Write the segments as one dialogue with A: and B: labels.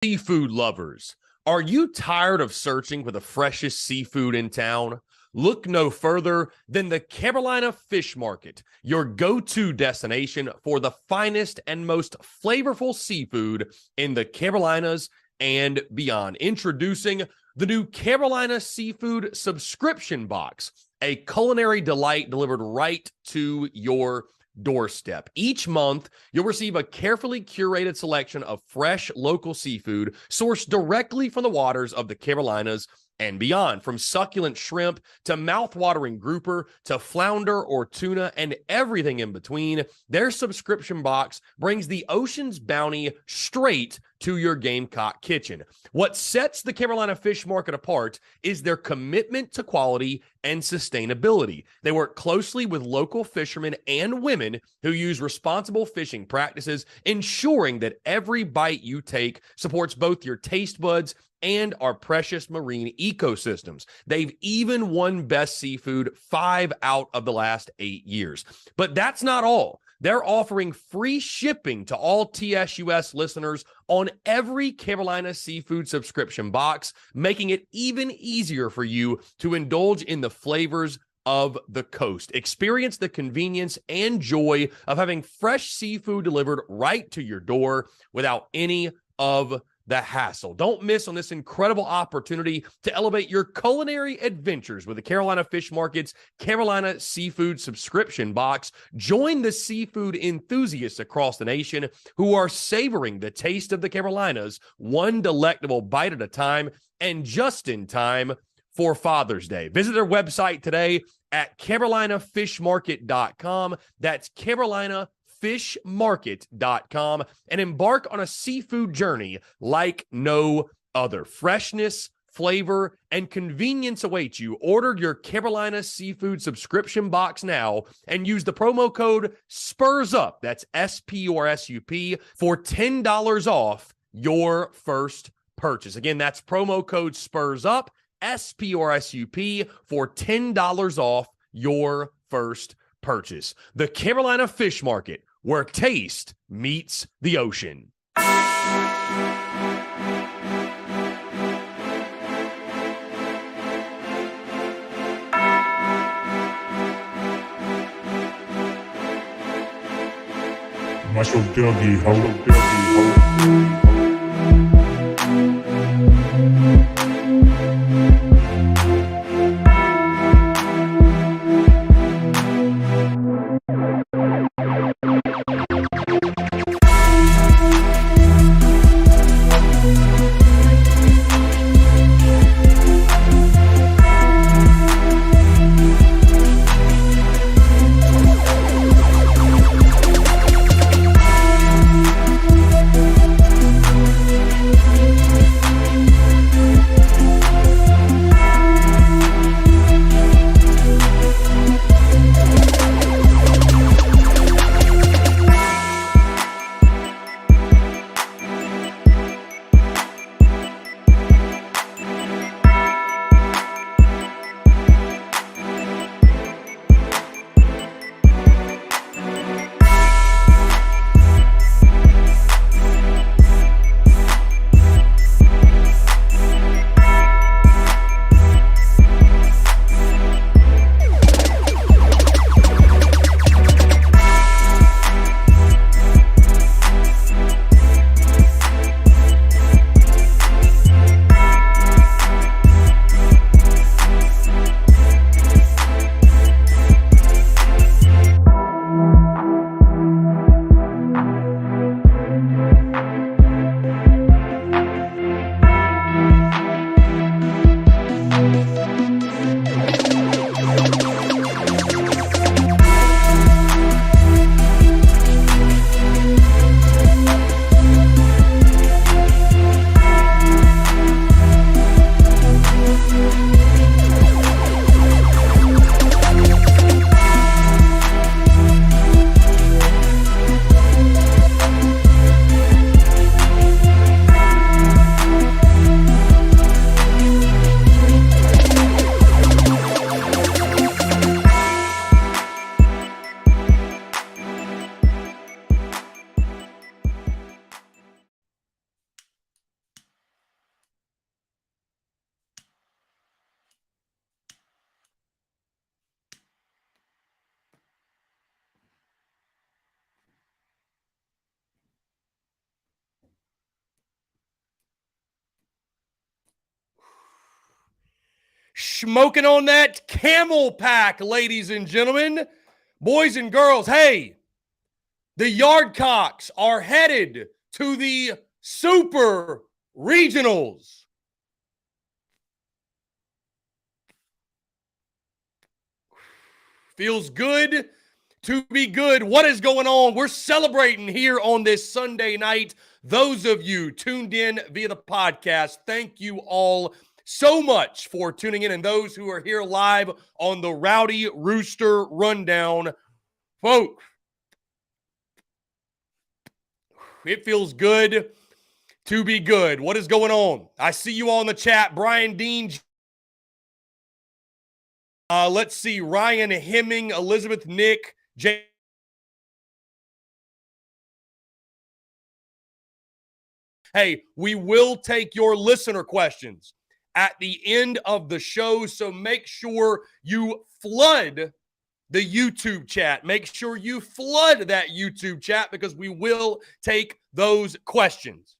A: Seafood lovers, are you tired of searching for the freshest seafood in town? Look no further than the Carolina Fish Market, your go-to destination for the finest and most flavorful seafood in the Carolinas and beyond. Introducing the new Carolina Seafood Subscription Box, a culinary delight delivered right to your doorstep. Each month, you'll receive a carefully curated selection of fresh local seafood sourced directly from the waters of the Carolinas and beyond. From succulent shrimp to mouth-watering grouper to flounder or tuna and everything in between, their subscription box brings the ocean's bounty straight to your Gamecock kitchen. What sets the Carolina Fish Market apart is their commitment to quality and sustainability. They work closely with local fishermen and women who use responsible fishing practices, ensuring that every bite you take supports both your taste buds and our precious marine ecosystems. They've even won Best Seafood 5 out of the last 8 years. But that's not all. They're offering free shipping to all TSUS listeners on every Carolina Seafood subscription box, making it even easier for you to indulge in the flavors of the coast. Experience the convenience and joy of having fresh seafood delivered right to your door without any of the hassle. Don't miss on this incredible opportunity to elevate your culinary adventures with the Carolina Fish Market's Carolina Seafood Subscription Box. Join the seafood enthusiasts across the nation who are savoring the taste of the Carolinas, one delectable bite at a time, and just in time for Father's Day. Visit their website today at carolinafishmarket.com. That's carolinafishmarket.com, and embark on a seafood journey like no other. Freshness, flavor, and convenience await you. Order your Carolina Seafood Subscription Box now and use the promo code SPURSUP, that's SPURSUP, for $10 off your first purchase. Again, that's promo code SPURSUP, SPURSUP, for $10 off your first purchase. The Carolina Fish Market, where taste meets the ocean.
B: Muscle Dougie, ho.
A: smoking on that camel pack, ladies and gentlemen, boys and girls. Hey, the Yardcocks are headed to the Super Regionals. Feels good to be good. What is going on? We're celebrating here on this Sunday night. Those of you tuned in via the podcast, thank you all so much for tuning in. And those who are here live on the Rowdy Rooster Rundown, folks, it feels good to be good. What is going on? I see you all in the chat. Brian Dean. Let's see. Ryan Hemming, Elizabeth Nick, Jay. Hey, we will take your listener questions at the end of the show, so make sure you flood the YouTube chat. Make sure you flood that YouTube chat because we will take those questions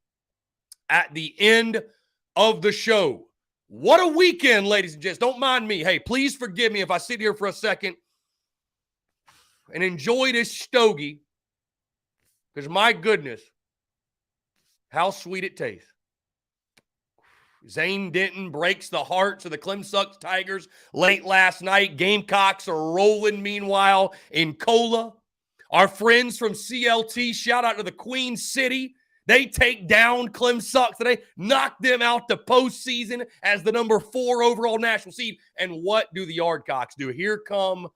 A: at the end of the show. What a weekend, ladies and gents. Don't mind me. Hey, please forgive me if I sit here for a second and enjoy this stogie because, my goodness, how sweet it tastes. Zane Denton breaks the hearts of the Gamecocks Tigers late last night. Gamecocks are rolling, meanwhile, in Cola. Our friends from CLT, shout out to the Queen City. They take down Gamecocks today, knock them out the postseason as the number 4 overall national seed. And what do the Yardcocks do? Here come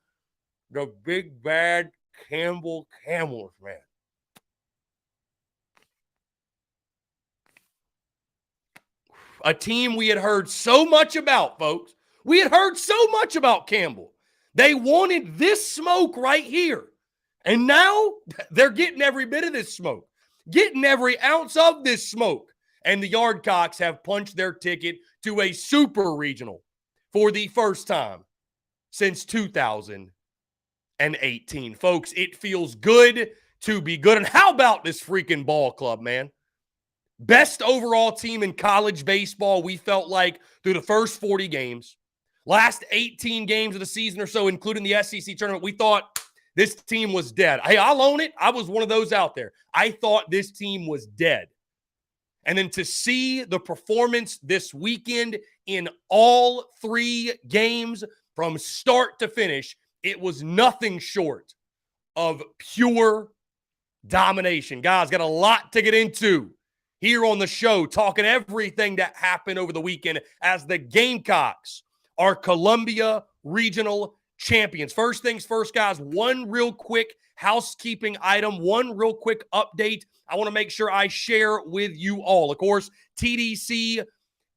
A: the big bad Campbell Camels, man. A team we had heard so much about, folks. We had heard so much about Campbell. They wanted this smoke right here. And now they're getting every bit of this smoke, getting every ounce of this smoke. And the Yardcocks have punched their ticket to a super regional for the first time since 2018. Folks, it feels good to be good. And how about this freaking ball club, man? Best overall team in college baseball, we felt like, through the first 40 games. Last 18 games of the season or so, including the SEC tournament, we thought this team was dead. Hey, I'll own it. I was one of those out there. I thought this team was dead. And then to see the performance this weekend in all 3 games from start to finish, it was nothing short of pure domination. Guys, got a lot to get into here on the show, talking everything that happened over the weekend as the Gamecocks are Columbia Regional champions. First things first, guys, one real quick housekeeping item, one real quick update I want to make sure I share with you all. Of course, TDC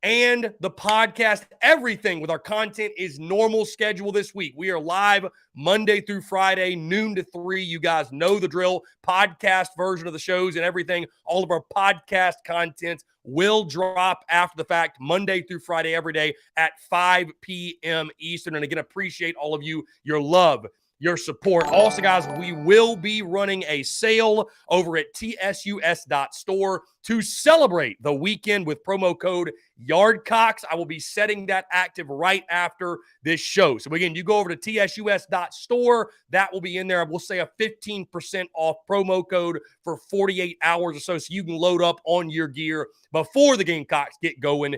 A: and the podcast, everything with our content is normal schedule this week. We are live Monday through Friday, noon to 3. You guys know the drill. Podcast version of the shows and everything. All of our podcast content will drop after the fact Monday through Friday every day at 5 p.m. Eastern. And again, appreciate all of you, your love, your support. Also, guys, we will be running a sale over at tsus.store to celebrate the weekend with promo code Yardcocks. I will be setting that active right after this show. So again, you go over to tsus.store. That will be in there. I will say a 15% off promo code for 48 hours or so you can load up on your gear before the Gamecocks get going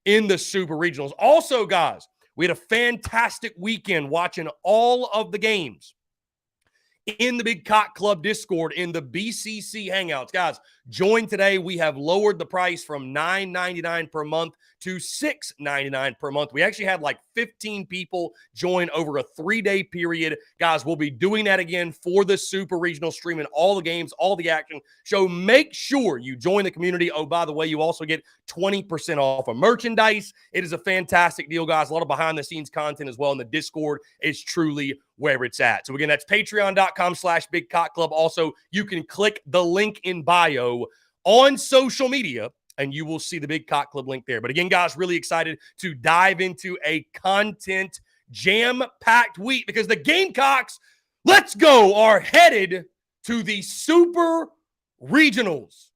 A: in the Super Regionals. Also, guys, we had a fantastic weekend watching all of the games in the Big Cock Club Discord in the BCC Hangouts. Guys, join today. We have lowered the price from $9.99 per month to $6.99 per month. We actually had like 15 people join over a 3-day period. Guys, we'll be doing that again for the Super Regional, streaming all the games, all the action. So make sure you join the community. Oh, by the way, you also get 20% off of merchandise. It is a fantastic deal, guys. A lot of behind-the-scenes content as well, and the Discord is truly where it's at. So again, that's patreon.com/BigCockClub. Also, you can click the link in bio on social media, and you will see the Big Cock Club link there. But again, guys, really excited to dive into a content jam-packed week because the Gamecocks, let's go, are headed to the Super Regionals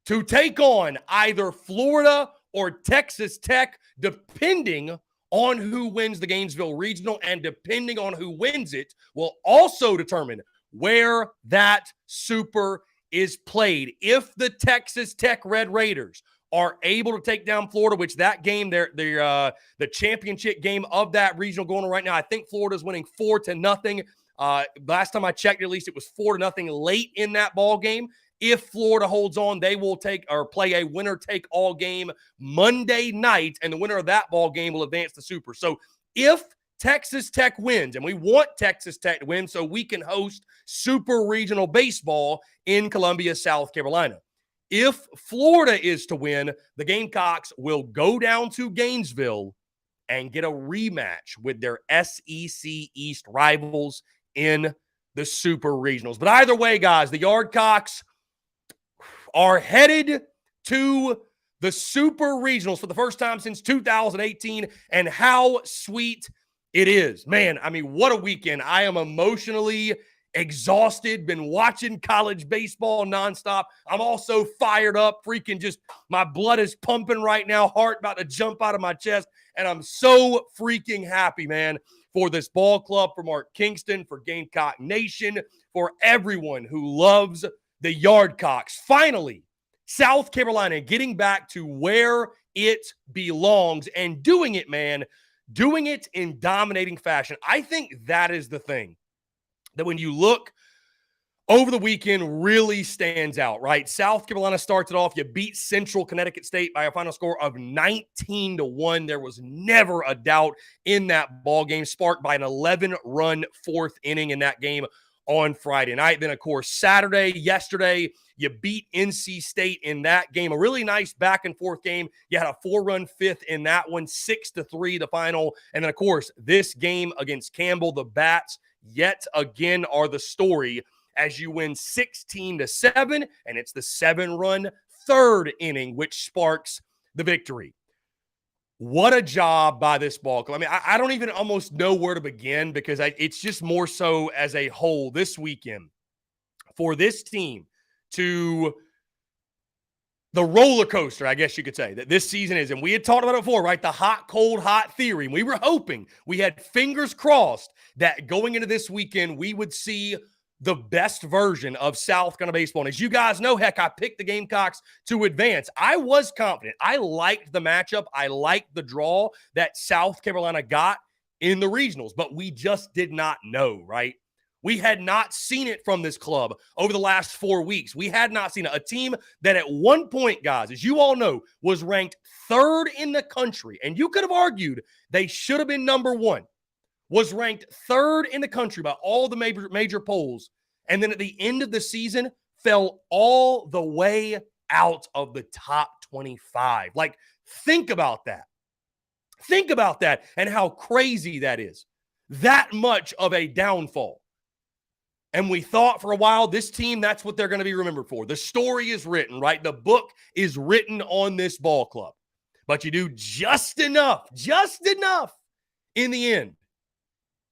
A: to take on either Florida or Texas Tech, depending on who wins the Gainesville Regional, and depending on who wins it will also determine where that Super is played. If the Texas Tech Red Raiders are able to take down Florida, which that game, the championship game of that regional going on right now, I think Florida's winning 4-0. Last time I checked, at least it was 4-0 late in that ball game. If Florida holds on, they will play a winner-take-all game Monday night, and the winner of that ball game will advance to Super. So if Texas Tech wins, and we want Texas Tech to win so we can host Super Regional Baseball in Columbia, South Carolina. If Florida is to win, the Gamecocks will go down to Gainesville and get a rematch with their SEC East rivals in the Super Regionals. But either way, guys, the Yardcocks are headed to the Super Regionals for the first time since 2018, and how sweet it is. Man, I mean, what a weekend. I am emotionally exhausted, been watching college baseball nonstop. I'm also fired up, freaking just, my blood is pumping right now, heart about to jump out of my chest, and I'm so freaking happy, man, for this ball club, for Mark Kingston, for Gamecock Nation, for everyone who loves the Yardcocks. Finally, South Carolina getting back to where it belongs and doing it, man, doing it in dominating fashion. I think that is the thing that when you look over the weekend really stands out, right? South Carolina starts it off. You beat Central Connecticut State by a final score of 19-1. There was never a doubt in that ball game, sparked by an 11-run fourth inning in that game on Friday night. Then, of course, yesterday, you beat NC State in that game. A really nice back-and-forth game. You had a 4-run fifth in that one, 6-3 the final. And then, of course, this game against Campbell, the Bats, yet again are the story as you win 16-7, and it's the 7-run third inning, which sparks the victory. What a job by this ball club. I mean, I don't even almost know where to begin, because it's just more so as a whole this weekend for this team to the roller coaster, I guess you could say, that this season is. And we had talked about it before, right? The hot, cold, hot theory. And we were hoping, we had fingers crossed that going into this weekend, we would see the best version of South Carolina baseball. And as you guys know, heck, I picked the Gamecocks to advance. I was confident. I liked the matchup. I liked the draw that South Carolina got in the regionals, but we just did not know, right? We had not seen it from this club over the last 4 weeks. We had not seen a team that at one point, guys, as you all know, was ranked third in the country. And you could have argued they should have been number one. Was ranked third in the country by all the major polls, and then at the end of the season fell all the way out of the top 25. Like, think about that. Think about that and how crazy that is. That much of a downfall. And we thought for a while, this team, that's what they're going to be remembered for. The story is written, right? The book is written on this ball club. But you do just enough in the end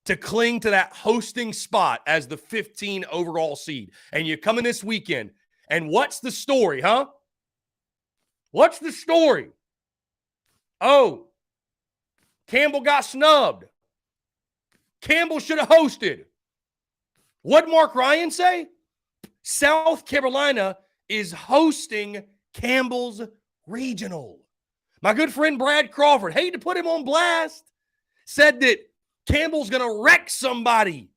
A: to cling to that hosting spot as the 15 overall seed. And you come in this weekend, and what's the story, huh? What's the story? Oh, Campbell got snubbed. Campbell should have hosted. What'd Mark Ryan say? South Carolina is hosting Campbell's regional. My good friend Brad Crawford, hate to put him on blast, said that Campbell's going to wreck somebody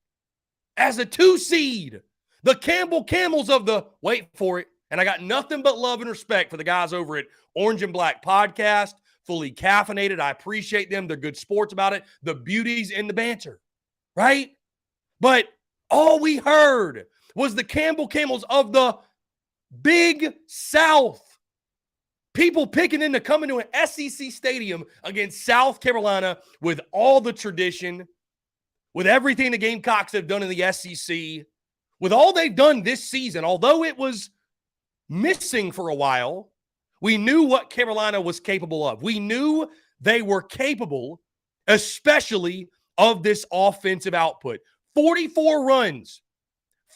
A: as a 2 seed. The Campbell Camels of the, wait for it, and I got nothing but love and respect for the guys over at Orange and Black Podcast, fully caffeinated. I appreciate them. They're good sports about it. The beauties in the banter, right? But all we heard was the Campbell Camels of the Big South. People picking in to come into an SEC stadium against South Carolina with all the tradition, with everything the Gamecocks have done in the SEC, with all they've done this season. Although it was missing for a while, we knew what Carolina was capable of. We knew they were capable, especially of this offensive output. 44 runs.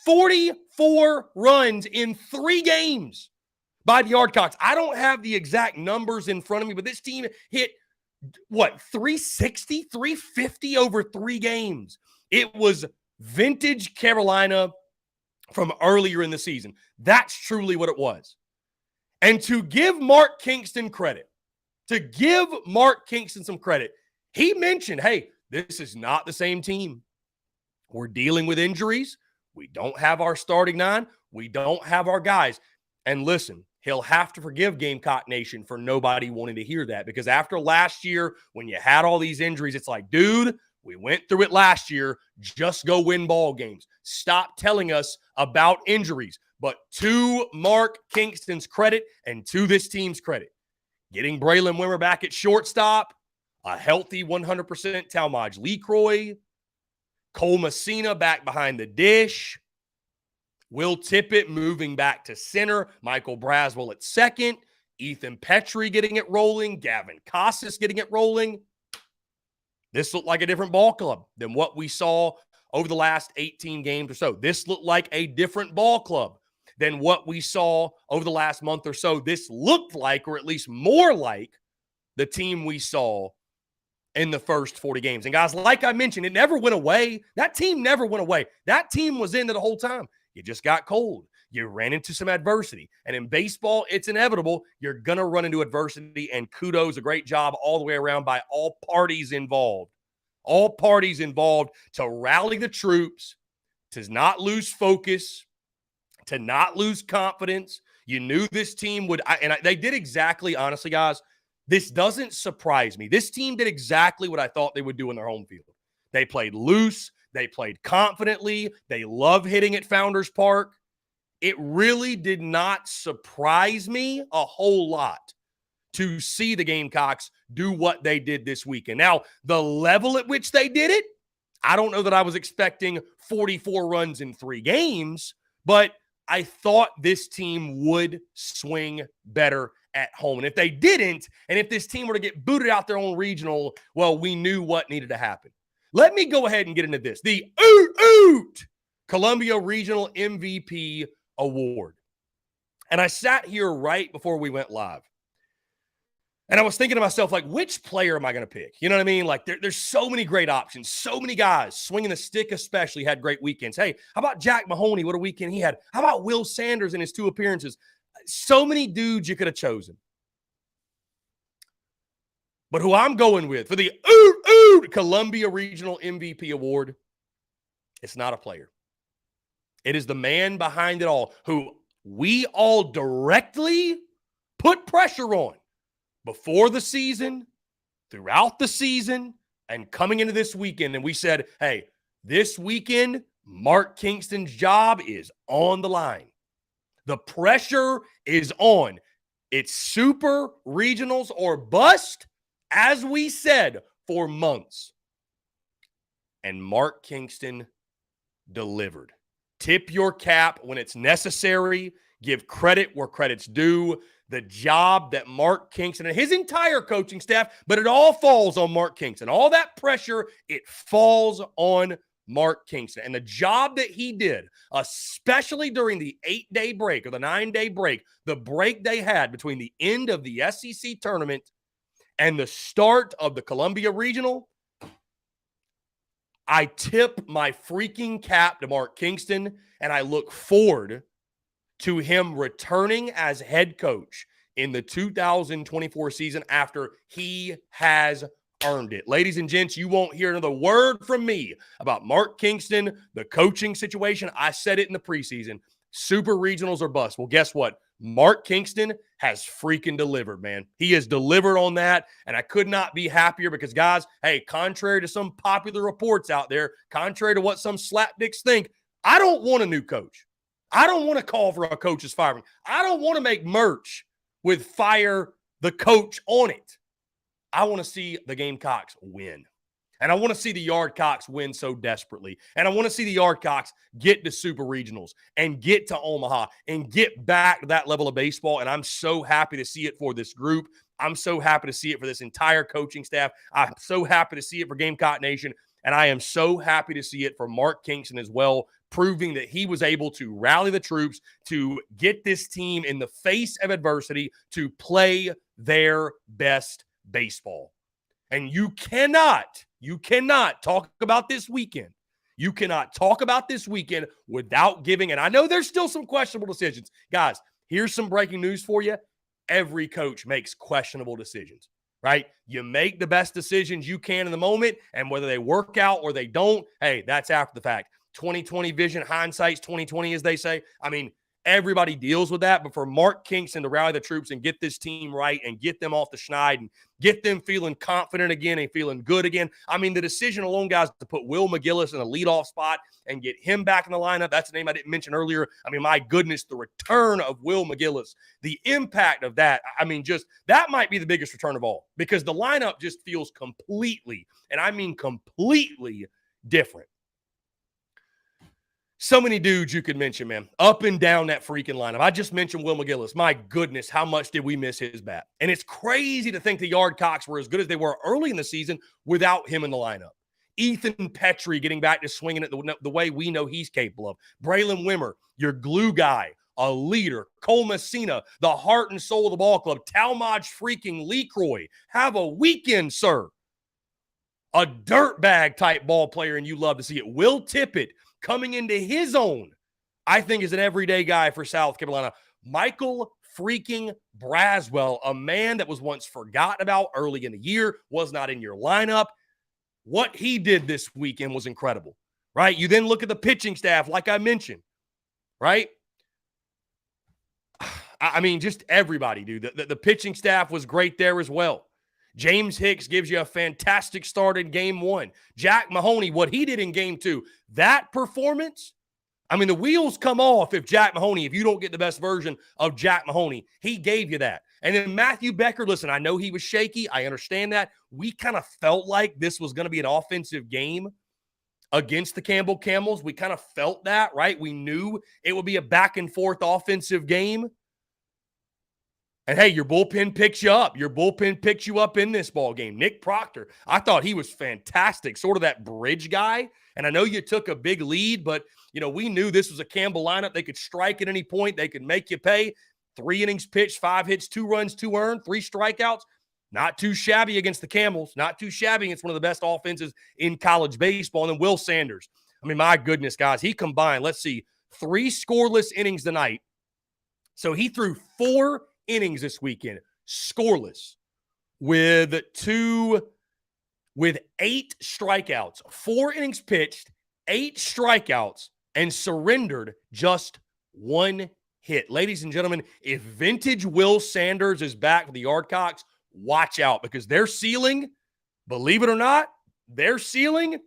A: 44 runs in 3 games by the Yardcocks. I don't have the exact numbers in front of me, but this team hit 360, 350 over 3 games. It was vintage Carolina from earlier in the season. That's truly what it was. And to give Mark Kingston credit, some credit, he mentioned, hey, this is not the same team. We're dealing with injuries. We don't have our starting 9. We don't have our guys. And listen, he'll have to forgive Gamecock Nation for nobody wanting to hear that, because after last year, when you had all these injuries, it's like, dude, we went through it last year. Just go win ball games. Stop telling us about injuries. But to Mark Kingston's credit and to this team's credit, getting Braylon Wimmer back at shortstop, a healthy 100% Talmadge Lecroy, Cole Messina back behind the dish, Will Tippett moving back to center, Michael Braswell at second, Ethan Petrie getting it rolling, Gavin Casas getting it rolling. This looked like a different ball club than what we saw over the last 18 games or so. This looked like a different ball club than what we saw over the last month or so. This looked like, or at least more like, the team we saw in the first 40 games. And guys, like I mentioned, it never went away. That team never went away. That team was in it the whole time. You just got cold. You ran into some adversity. And in baseball, it's inevitable. You're going to run into adversity, and kudos, a great job all the way around by all parties involved. All parties involved to rally the troops, to not lose focus, to not lose confidence. You knew this team would, they did exactly, honestly, guys, this doesn't surprise me. This team did exactly what I thought they would do in their home field. They played loose. They played confidently. They love hitting at Founders Park. It really did not surprise me a whole lot to see the Gamecocks do what they did this weekend. Now, the level at which they did it, I don't know that I was expecting 44 runs in 3 games, but I thought this team would swing better at home. And if they didn't, and if this team were to get booted out their own regional, well, we knew what needed to happen. Let me go ahead and get into this. The Columbia Regional MVP Award. And I sat here right before we went live, and I was thinking to myself, like, which player am I going to pick? You know what I mean? Like, there's so many great options. So many guys, swinging the stick especially, had great weekends. Hey, how about Jack Mahoney? What a weekend he had. How about Will Sanders in his 2 appearances? So many dudes you could have chosen. But who I'm going with for the Columbia Regional MVP Award, it's not a player. It is the man behind it all, who we all directly put pressure on before the season, throughout the season, and coming into this weekend. And we said, hey, this weekend, Mark Kingston's job is on the line. The pressure is on. It's super regionals or bust, as we said for months. And Mark Kingston delivered. Tip your cap when it's necessary. Give credit where credit's due. The job that Mark Kingston and his entire coaching staff, but it all falls on Mark Kingston. All that pressure, it falls on Mark Kingston. And the job that he did, especially during the 8-day break or the 9-day break, the break they had between the end of the SEC tournament and the start of the Columbia Regional, I tip my freaking cap to Mark Kingston, and I look forward to him returning as head coach in the 2024 season after he has earned it. Ladies and gents, you won't hear another word from me about Mark Kingston, the coaching situation. I said it in the preseason. Super regionals or bust. Well, guess what? Mark Kingston has freaking delivered, man. He has delivered on that, and I could not be happier because, guys, hey, contrary to some popular reports out there, contrary to what some slapdicks think, I don't want a new coach. I don't want to call for a coach's firing. I don't want to make merch with fire the coach on it. I want to see the Gamecocks win. And I want to see the Yardcocks win so desperately. And I want to see the Yardcocks get to Super Regionals and get to Omaha and get back to that level of baseball. And I'm so happy to see it for this group. I'm so happy to see it for this entire coaching staff. I'm so happy to see it for Gamecock Nation. And I am so happy to see it for Mark Kingston as well, proving that he was able to rally the troops, to get this team in the face of adversity, to play their best baseball. And you cannot talk about this weekend. You cannot talk about this weekend without giving, and I know there's still some questionable decisions. Guys, here's some breaking news for you. Every coach makes questionable decisions, right? You make the best decisions you can in the moment, and whether they work out or they don't, hey, that's after the fact. 2020 vision, hindsight's 2020, as they say. I mean, everybody deals with that, but for Mark Kingston to rally the troops and get this team right and get them off the schneid and get them feeling confident again and feeling good again. I mean, the decision alone, guys, to put Will McGillis in a leadoff spot and get him back in the lineup, that's a name I didn't mention earlier. I mean, my goodness, the return of Will McGillis, the impact of that, I mean, just that might be the biggest return of all because the lineup just feels completely, and I mean completely different. So many dudes you could mention, man, up and down that freaking lineup. I just mentioned Will McGillis. My goodness, how much did we miss his bat? And it's crazy to think the Yardcocks were as good as they were early in the season without him in the lineup. Ethan Petrie getting back to swinging it the way we know he's capable of. Braylon Wimmer, your glue guy, a leader. Cole Messina, the heart and soul of the ball club. Talmadge freaking LeCroy. Have a weekend, sir. A dirtbag type ball player, and you love to see it. Will Tippett, coming into his own, I think is an everyday guy for South Carolina. Michael freaking Braswell, a man that was once forgotten about early in the year, was not in your lineup. What he did this weekend was incredible, right? You then look at the pitching staff, like I mentioned, right? I mean, just everybody, dude. The pitching staff was great there as well. James Hicks gives you a fantastic start in game one. Jack Mahoney, what he did in game two, that performance, I mean, the wheels come off if you don't get the best version of Jack Mahoney. He gave you that. And then Matthew Becker, listen, I know he was shaky. I understand that. We kind of felt like this was going to be an offensive game against the Campbell Camels. We kind of felt that, right? We knew it would be a back and forth offensive game. And, hey, your bullpen picks you up. Your bullpen picks you up in this ball game. Nick Proctor, I thought he was fantastic, sort of that bridge guy. And I know you took a big lead, but, we knew this was a Campbell lineup. They could strike at any point. They could make you pay. 3 innings pitched, 5 hits, 2 runs, 2 earned, 3 strikeouts. Not too shabby against the Camels. Not too shabby against one of the best offenses in college baseball. And then Will Sanders. I mean, my goodness, guys. He combined, 3 scoreless innings tonight. So he threw 4 innings this weekend, scoreless, with 8 strikeouts, 4 innings pitched, 8 strikeouts, and surrendered just 1 hit. Ladies and gentlemen, if vintage Will Sanders is back with the Yardcocks, watch out because their ceiling, believe it or not, their ceiling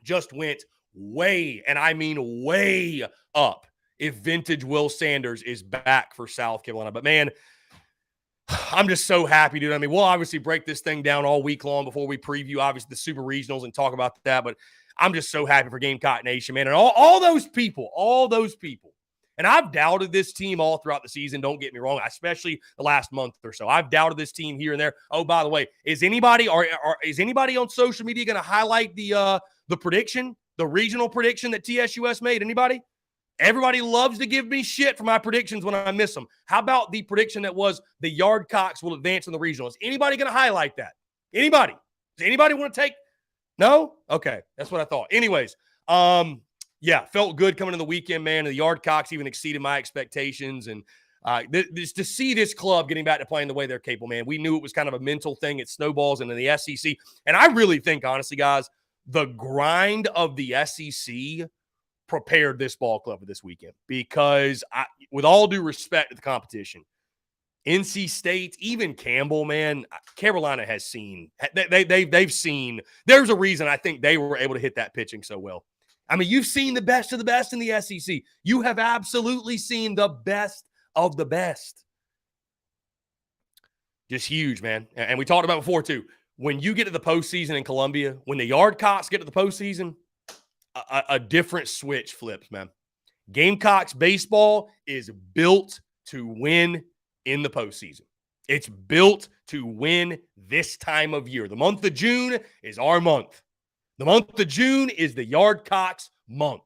A: just went way, and I mean way up if vintage Will Sanders is back for South Carolina. But, man, I'm just so happy, dude. I mean, we'll obviously break this thing down all week long before we preview, obviously, the Super Regionals and talk about that. But I'm just so happy for Gamecock Nation, man. And all those people. And I've doubted this team all throughout the season. Don't get me wrong, especially the last month or so. I've doubted this team here and there. Oh, by the way, is anybody on social media going to highlight the prediction, the regional prediction that TSUS made? Anybody? Everybody loves to give me shit for my predictions when I miss them. How about the prediction that was the Yardcocks will advance in the regional? Is anybody going to highlight that? Anybody? Does anybody want to take? No? Okay. That's what I thought. Anyways, yeah, felt good coming in the weekend, man. And the Yardcocks even exceeded my expectations. And to see this club getting back to playing the way they're capable, man, we knew it was kind of a mental thing. It snowballs into the SEC. And I really think, honestly, guys, the grind of the SEC prepared this ball club for this weekend because with all due respect to the competition, NC State, even Campbell, man, Carolina has seen, they've seen, there's a reason I think they were able to hit that pitching so well. I mean, you've seen the best of the best in the SEC. You have absolutely seen the best of the best. Just huge, man. And we talked about before too, when you get to the postseason in Columbia, when the Yardcocks get to the postseason, a different switch flips, man. Gamecocks baseball is built to win in the postseason. It's built to win this time of year. The month of June is our month. The month of June is the Yardcocks month.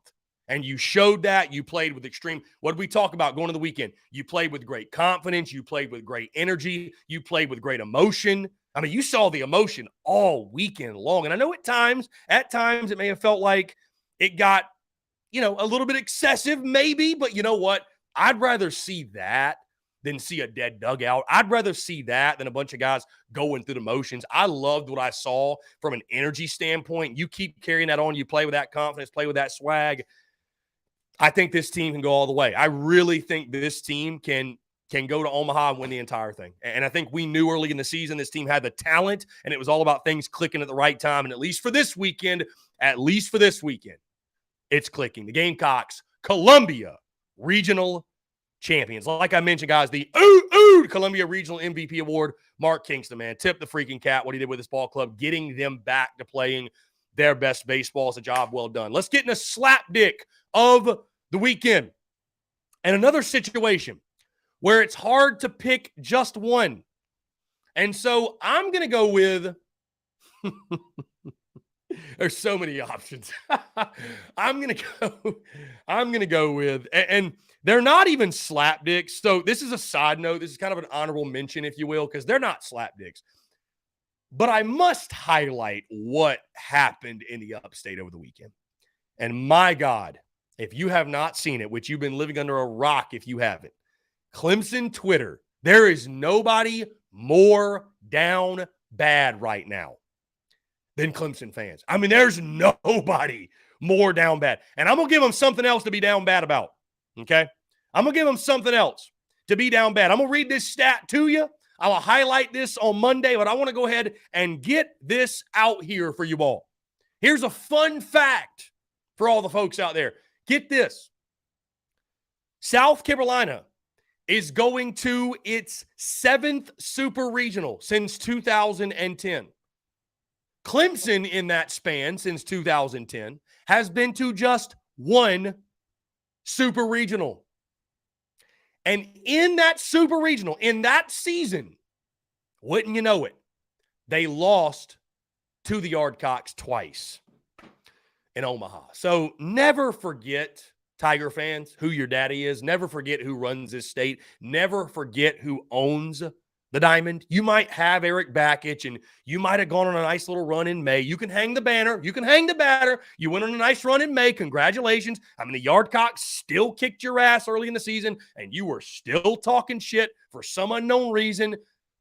A: And you showed that. You played with extreme. What did we talk about going to the weekend? You played with great confidence. You played with great energy. You played with great emotion. I mean, you saw the emotion all weekend long. And I know at times it may have felt like it got, a little bit excessive maybe, but you know what? I'd rather see that than see a dead dugout. I'd rather see that than a bunch of guys going through the motions. I loved what I saw from an energy standpoint. You keep carrying that on. You play with that confidence, play with that swag. I think this team can go all the way. I really think this team can go to Omaha and win the entire thing. And I think we knew early in the season this team had the talent, and it was all about things clicking at the right time. And at least for this weekend, it's clicking. The Gamecocks, Columbia Regional champions. Like I mentioned, guys, the Columbia Regional MVP Award, Mark Kingston, man. Tip the freaking cat what he did with his ball club, getting them back to playing their best baseball. Is a job well done. Let's get in a slapdick of the weekend. And another situation where it's hard to pick just one. And so I'm going to go with there's so many options. I'm going to go with, and they're not even slapdicks. So this is a side note. This is kind of an honorable mention, if you will, because they're not slapdicks. But I must highlight what happened in the upstate over the weekend. And my God, if you have not seen it, which you've been living under a rock if you haven't, Clemson Twitter, there is nobody more down bad right now than Clemson fans. I mean, there's nobody more down bad. And I'm going to give them something else to be down bad about, okay? I'm going to give them something else to be down bad. I'm going to read this stat to you. I will highlight this on Monday, but I want to go ahead and get this out here for you all. Here's a fun fact for all the folks out there. Get this. South Carolina is going to its 7th Super Regional since 2010. Clemson, in that span since 2010, has been to just one Super Regional. And in that Super Regional, in that season, wouldn't you know it, they lost to the Yardcocks twice in Omaha. So never forget, Tiger fans, who your daddy is. Never forget who runs this state. Never forget who owns the diamond. You might have Eric Bakich, and you might have gone on a nice little run in May. You can hang the banner. You can hang the banner. You went on a nice run in May. Congratulations. I mean, the Yardcocks still kicked your ass early in the season, and you were still talking shit for some unknown reason,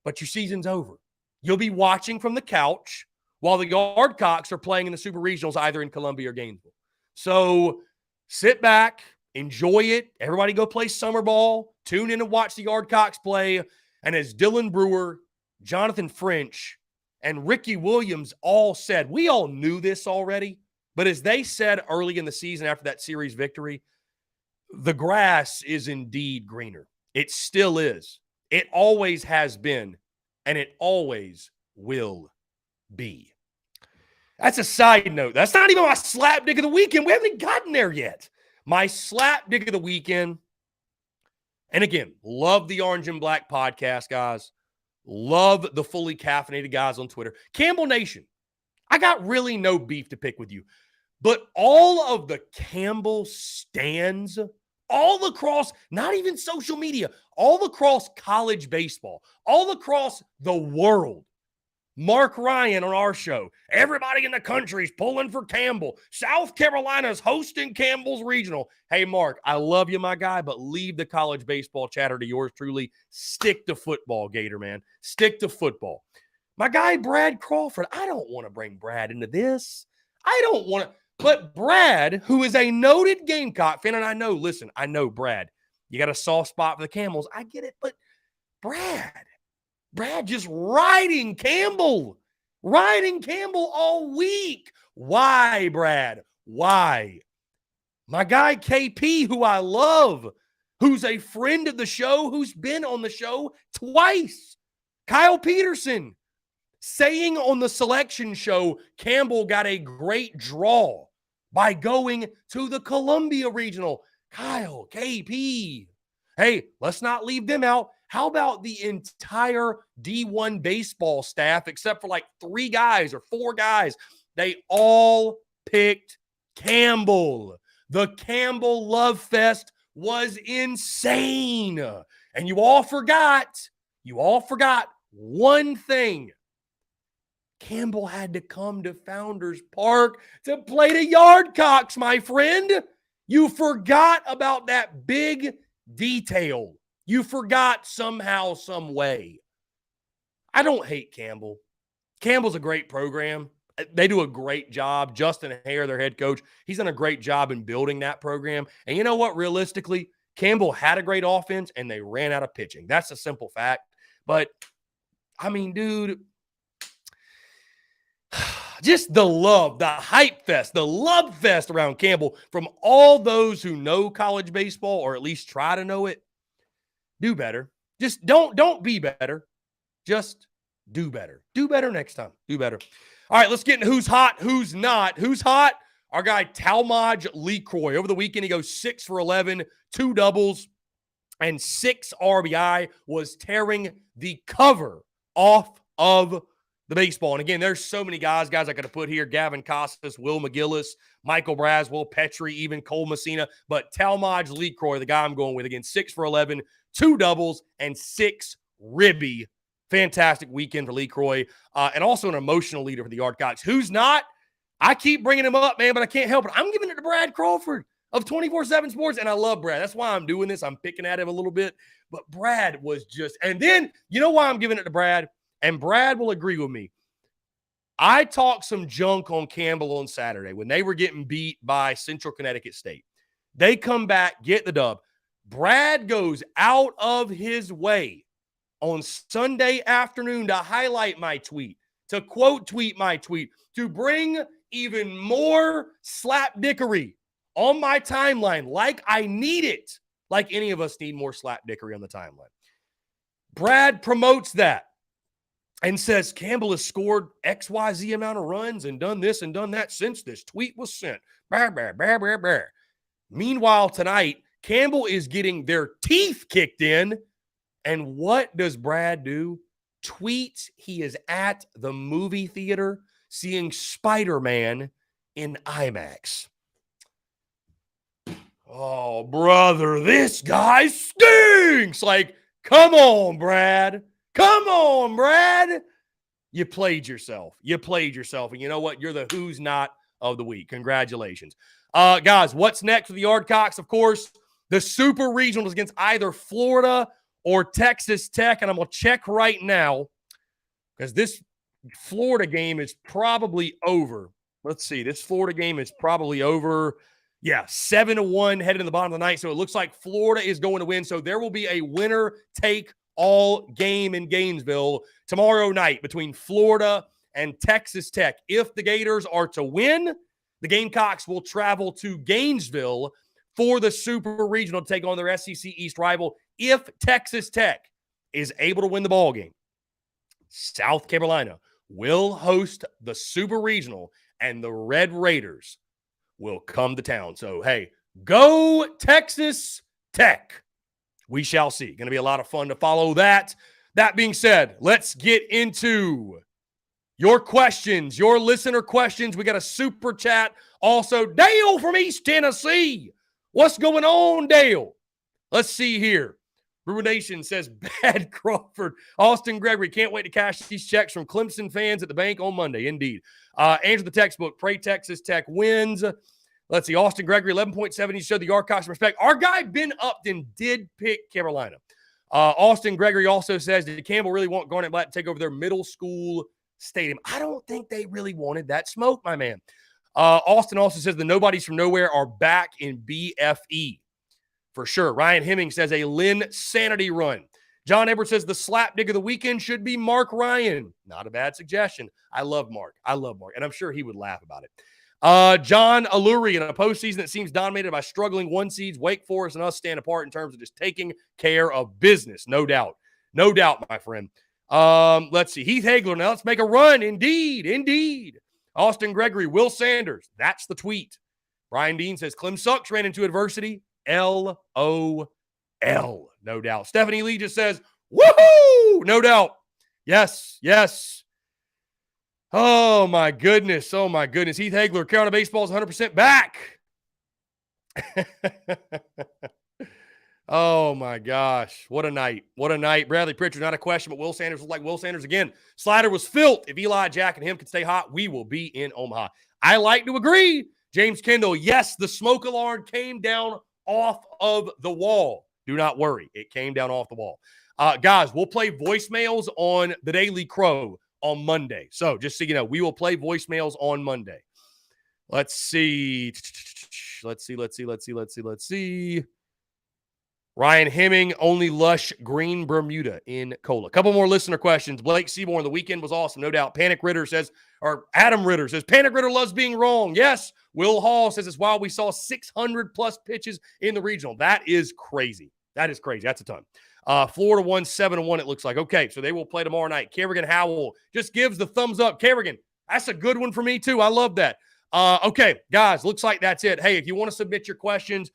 A: but your season's over. You'll be watching from the couch while the Yardcocks are playing in the Super Regionals, either in Columbia or Gainesville. So sit back, enjoy it. Everybody go play summer ball. Tune in and watch the Yardcocks play. And as Dylan Brewer, Jonathan French, and Ricky Williams all said, we all knew this already, but as they said early in the season after that series victory, the grass is indeed greener. It still is. It always has been, and it always will be. That's a side note. That's not even my slapdick of the weekend. We haven't gotten there yet. My slapdick of the weekend. And again, love the Orange and Black podcast, guys. Love the fully caffeinated guys on Twitter. Campbell Nation, I got really no beef to pick with you. But all of the Campbell stands, all across, not even social media, all across college baseball, all across the world. Mark Ryan on our show. Everybody in the country's pulling for Campbell. South Carolina's hosting Campbell's regional. Hey, Mark, I love you, my guy, but leave the college baseball chatter to yours truly. Stick to football, Gator, man. Stick to football. My guy, Brad Crawford, I don't want to bring Brad into this. I don't want to. But Brad, who is a noted Gamecock fan, and I know, Brad, you got a soft spot for the Camels. I get it, but Brad just riding Campbell all week. Why, Brad? Why? My guy KP, who I love, who's a friend of the show, who's been on the show twice. Kyle Peterson saying on the selection show, Campbell got a great draw by going to the Columbia Regional. Kyle, KP. Hey, let's not leave them out. How about the entire D1 baseball staff, except for like 3 guys or 4 guys? They all picked Campbell. The Campbell Love Fest was insane. And you all forgot one thing. Campbell had to come to Founders Park to play the Yardcocks, my friend. You forgot about that big detail. You forgot somehow, some way. I don't hate Campbell. Campbell's a great program. They do a great job. Justin Hare, their head coach, he's done a great job in building that program. And you know what? Realistically, Campbell had a great offense, and they ran out of pitching. That's a simple fact. But, I mean, dude, just the love, the hype fest, the love fest around Campbell from all those who know college baseball or at least try to know it. Do better. Just don't be better. Just do better. Do better next time. Do better. All right, let's get into who's hot, who's not. Who's hot? Our guy Talmadge LeCroy. Over the weekend, he goes 6 for 11, 2 doubles, and 6 RBI, was tearing the cover off of the baseball. And again, there's so many guys I could have put here. Gavin Costas, Will McGillis, Michael Braswell, Petrie, even Cole Messina. But Talmadge LeCroy, the guy I'm going with, again, 6 for 11, 2 doubles, and 6 ribby. Fantastic weekend for LeCroy. And also an emotional leader for the Yardcocks. Who's not? I keep bringing him up, man, but I can't help it. I'm giving it to Brad Crawford of 24/7 Sports, and I love Brad. That's why I'm doing this. I'm picking at him a little bit. But Brad was just – and then you know why I'm giving it to Brad? And Brad will agree with me. I talked some junk on Campbell on Saturday when they were getting beat by Central Connecticut State. They come back, get the dub. Brad goes out of his way on Sunday afternoon to highlight my tweet, to quote tweet my tweet, to bring even more slapdickery on my timeline like I need it, like any of us need more slapdickery on the timeline. Brad promotes that and says Campbell has scored XYZ amount of runs and done this and done that since this tweet was sent. Bah, bah, bah, bah, bah. Meanwhile, tonight, Campbell is getting their teeth kicked in. And what does Brad do? Tweets he is at the movie theater seeing Spider-Man in IMAX. Oh, brother, this guy stinks. Like, come on, Brad. Come on, Brad. You played yourself. You played yourself. And you know what? You're the who's not of the week. Congratulations. Guys, what's next for the Yardcocks? Of course, the Super Regionals against either Florida or Texas Tech. And I'm going to check right now because this Florida game is probably over. Let's see. This Florida game is probably over. Yeah, 7-1 headed in the bottom of the ninth. So it looks like Florida is going to win. So there will be a winner-take-all game in Gainesville tomorrow night between Florida and Texas Tech. If the Gators are to win, the Gamecocks will travel to Gainesville for the Super Regional to take on their SEC East rival. If Texas Tech is able to win the ball game, South Carolina will host the Super Regional, and the Red Raiders will come to town. So, hey, go Texas Tech. We shall see. Going to be a lot of fun to follow that. That being said, let's get into your questions, your listener questions. We got a super chat. Also, Dale from East Tennessee. What's going on, Dale? Let's see here. Brewer Nation says, Bad Crawford. Austin Gregory, can't wait to cash these checks from Clemson fans at the bank on Monday. Indeed. Answer the textbook. Pray Texas Tech wins. Let's see. Austin Gregory, 11.7. He showed the Yardcocks some respect. Our guy, Ben Upton, did pick Carolina. Austin Gregory also says, did Campbell really want Garnet Black to take over their middle school stadium? I don't think they really wanted that smoke, my man. Austin also says the Nobodies from Nowhere are back in BFE. For sure. Ryan Hemming says a Lynn Sanity run. John Edwards says the slap dig of the weekend should be Mark Ryan. Not a bad suggestion. I love Mark. And I'm sure he would laugh about it. John Alluri, in a postseason that seems dominated by struggling one seeds, Wake Forest and us stand apart in terms of just taking care of business. No doubt. No doubt, my friend. Let's see. Heath Hagler. Now let's make a run. Indeed. Austin Gregory, Will Sanders. That's the tweet. Brian Dean says Clem Sucks ran into adversity. LOL. No doubt. Stephanie Lee just says, woohoo! No doubt. Yes. Oh, my goodness. Heath Hagler, Carolina baseball is 100% back. Oh, my gosh. What a night. What a night. Bradley Pritchard, not a question, but Will Sanders was like Will Sanders again. Slider was filth. If Eli, Jack, and him can stay hot, we will be in Omaha. I like to agree. James Kendall, yes, the smoke alarm came down off of the wall. Do not worry. It came down off the wall. Guys, we'll play voicemails on the Daily Crow on Monday. So just so you know, we will play voicemails on Monday. Let's see. Let's see. Ryan Hemming, only lush green Bermuda in cola. A couple more listener questions. Blake Seaborn, the weekend was awesome, no doubt. Panic Ritter says, or Adam Ritter says, Panic Ritter loves being wrong. Yes. Will Hall says it's wild we saw 600 plus pitches in the regional. That is crazy. That is crazy. That's a ton. Florida won 7-1, it looks like. Okay, so they will play tomorrow night. Kerrigan Howell just gives the thumbs up. Kerrigan, that's a good one for me too. I love that. Okay, guys, looks like that's it. Hey, if you want to submit your questions,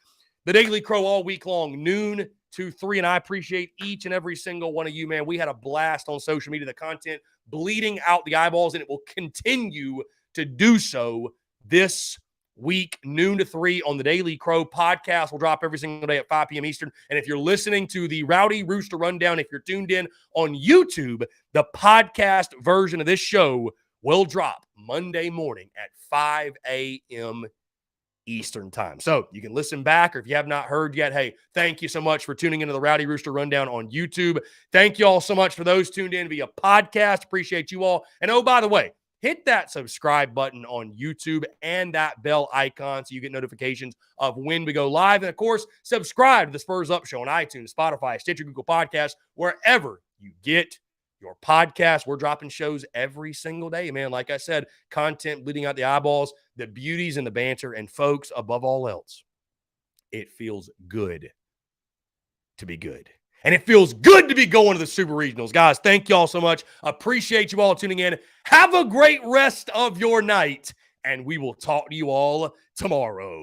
A: the Daily Crow all week long, noon to 3, and I appreciate each and every single one of you, man. We had a blast on social media. The content bleeding out the eyeballs, and it will continue to do so this week, noon to 3 on the Daily Crow podcast. Will drop every single day at 5 p.m. Eastern. And if you're listening to the Rowdy Rooster Rundown, if you're tuned in on YouTube, the podcast version of this show will drop Monday morning at 5 a.m. Eastern time. So you can listen back, or if you have not heard yet, hey, thank you so much for tuning into the Rowdy Rooster Rundown on YouTube. Thank you all so much for those tuned in via podcast. Appreciate you all. And oh, by the way, hit that subscribe button on YouTube and that bell icon so you get notifications of when we go live. And of course, subscribe to the Spurs Up Show on iTunes, Spotify, Stitcher, Google Podcasts, wherever you get your podcast. We're dropping shows every single day, man. Like I said, content bleeding out the eyeballs, the beauties and the banter. And folks, above all else, it feels good to be good. And it feels good to be going to the Super Regionals. Guys, thank you all so much. Appreciate you all tuning in. Have a great rest of your night, and we will talk to you all tomorrow.